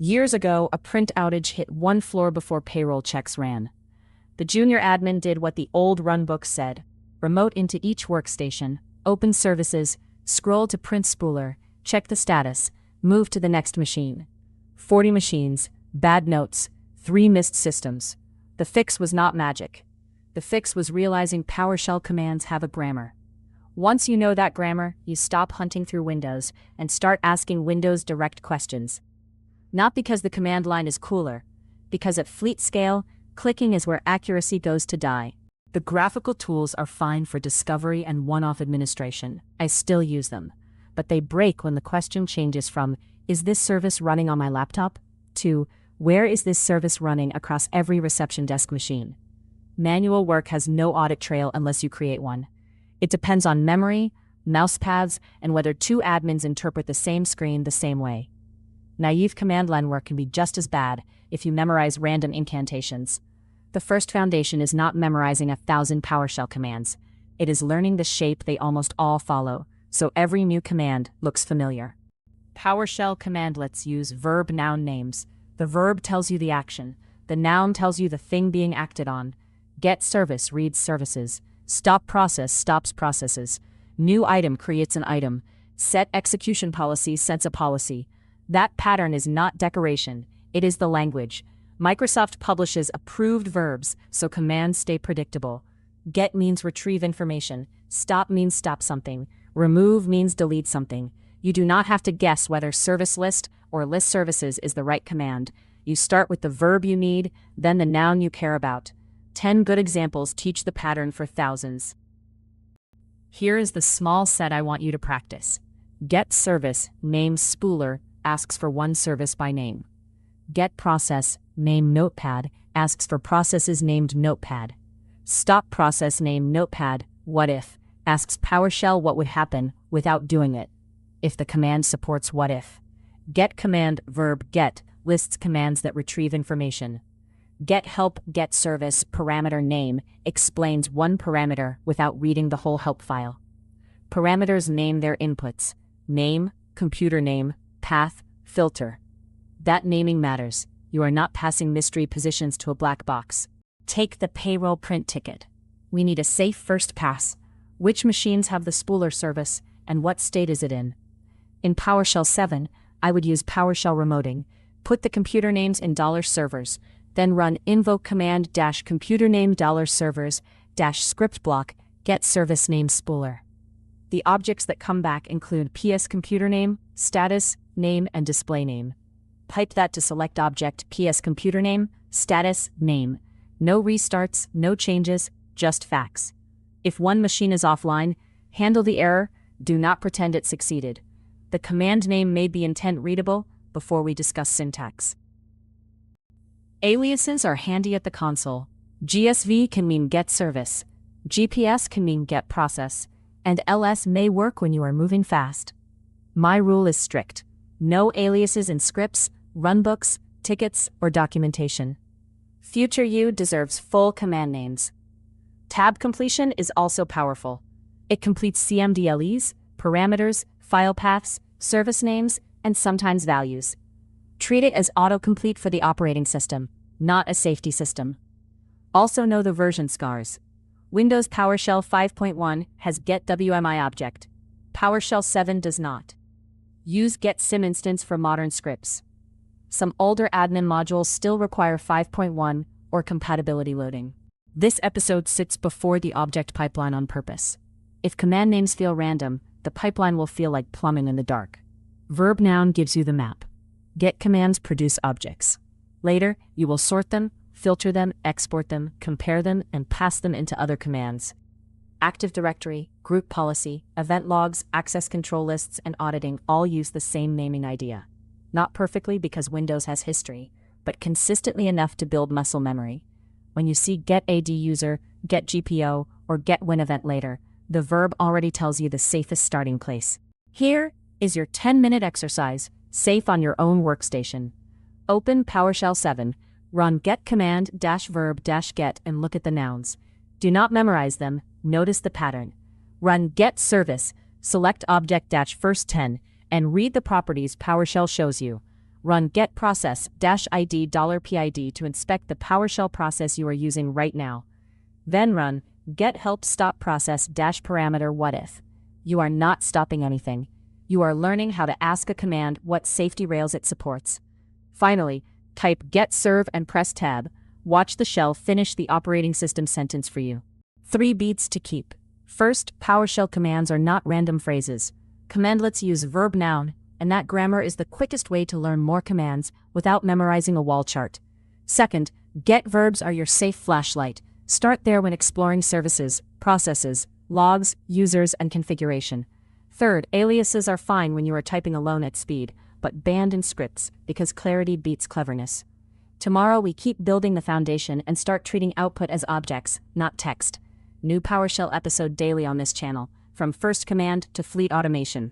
Years ago, a print outage hit one floor before payroll checks ran. The junior admin did what the old runbook said. Remote into each workstation, open services, scroll to print Spooler, check the status, move to the next machine. 40 machines, bad notes, 3 missed systems. The fix was not magic. The fix was realizing PowerShell commands have a grammar. Once you know that grammar, you stop hunting through Windows and start asking Windows direct questions. Not because the command line is cooler, because at fleet scale, clicking is where accuracy goes to die. The graphical tools are fine for discovery and one-off administration. I still use them. But they break when the question changes from, is this service running on my laptop? To, where is this service running across every reception desk machine? Manual work has no audit trail unless you create one. It depends on memory, mouse paths, and whether 2 admins interpret the same screen the same way. Naive command line work can be just as bad if you memorize random incantations. The first foundation is not memorizing 1,000 PowerShell commands. It is learning the shape they almost all follow, so every new command looks familiar. PowerShell commandlets use verb-noun names. The verb tells you the action. The noun tells you the thing being acted on. Get service reads services. Stop process stops processes. New item creates an item. Set execution policy sets a policy. That pattern is not decoration, it is the language. Microsoft publishes approved verbs, so commands stay predictable. Get means retrieve information. Stop means stop something. Remove means delete something. You do not have to guess whether service list or list services is the right command. You start with the verb you need, then the noun you care about. 10 good examples teach the pattern for thousands. Here is the small set I want you to practice. Get service, name Spooler, asks for one service by name. Get process, name Notepad, asks for processes named Notepad. Stop process name Notepad, WhatIf, asks PowerShell what would happen without doing it, if the command supports WhatIf. Get command verb get lists commands that retrieve information. Get help get service parameter name explains one parameter without reading the whole help file. Parameters name their inputs, name, computer name, path, filter. That naming matters. You are not passing mystery positions to a black box. Take the payroll print ticket. We need a safe first pass. Which machines have the Spooler service, and what state is it in? In PowerShell 7, I would use PowerShell remoting, put the computer names in $servers, then run invoke command -computer name $servers -script block get service name Spooler. The objects that come back include PS computer name, status, name, and display name. Pipe that to select object PS computer name, status, name. No restarts, no changes, just facts. If one machine is offline, handle the error, do not pretend it succeeded. The command name may be intent readable before we discuss syntax. Aliases are handy at the console. GSV can mean get service. GPS can mean get process. And LS may work when you are moving fast. My rule is strict. No aliases in scripts, runbooks, tickets, or documentation. Future you deserves full command names. Tab completion is also powerful. It completes CMDLEs, parameters, file paths, service names, and sometimes values. Treat it as autocomplete for the operating system, not a safety system. Also know the version scars. Windows PowerShell 5.1 has getWMI object. PowerShell 7 does not. Use getSim instance for modern scripts. Some older admin modules still require 5.1 or compatibility loading. This episode sits before the object pipeline on purpose. If command names feel random, the pipeline will feel like plumbing in the dark. Verb-Noun gives you the map. Get commands produce objects. Later, you will sort them, filter them, export them, compare them, and pass them into other commands. Active Directory, group policy, event logs, access control lists, and auditing all use the same naming idea. Not perfectly because Windows has history, but consistently enough to build muscle memory. When you see get AD user, get GPO, or get win event later, the verb already tells you the safest starting place. Here is your 10-minute exercise, safe on your own workstation. Open PowerShell 7, run get command -verb -get and look at the nouns. Do not memorize them, notice the pattern. Run get service, select object -first 10, and read the properties PowerShell shows you. Run get process-id $PID to inspect the PowerShell process you are using right now. Then run get help stop process-parameter WhatIf. You are not stopping anything. You are learning how to ask a command what safety rails it supports. Finally, type get serve and press tab. Watch the shell finish the operating system sentence for you. 3 beats to keep. First, PowerShell commands are not random phrases. Commandlets use Verb-Noun, and that grammar is the quickest way to learn more commands without memorizing a wall chart. Second, get verbs are your safe flashlight. Start there when exploring services, processes, logs, users, and configuration. Third, aliases are fine when you are typing alone at speed, but banned in scripts because clarity beats cleverness. Tomorrow we keep building the foundation and start treating output as objects, not text. New PowerShell episode daily on this channel, from first command to fleet automation.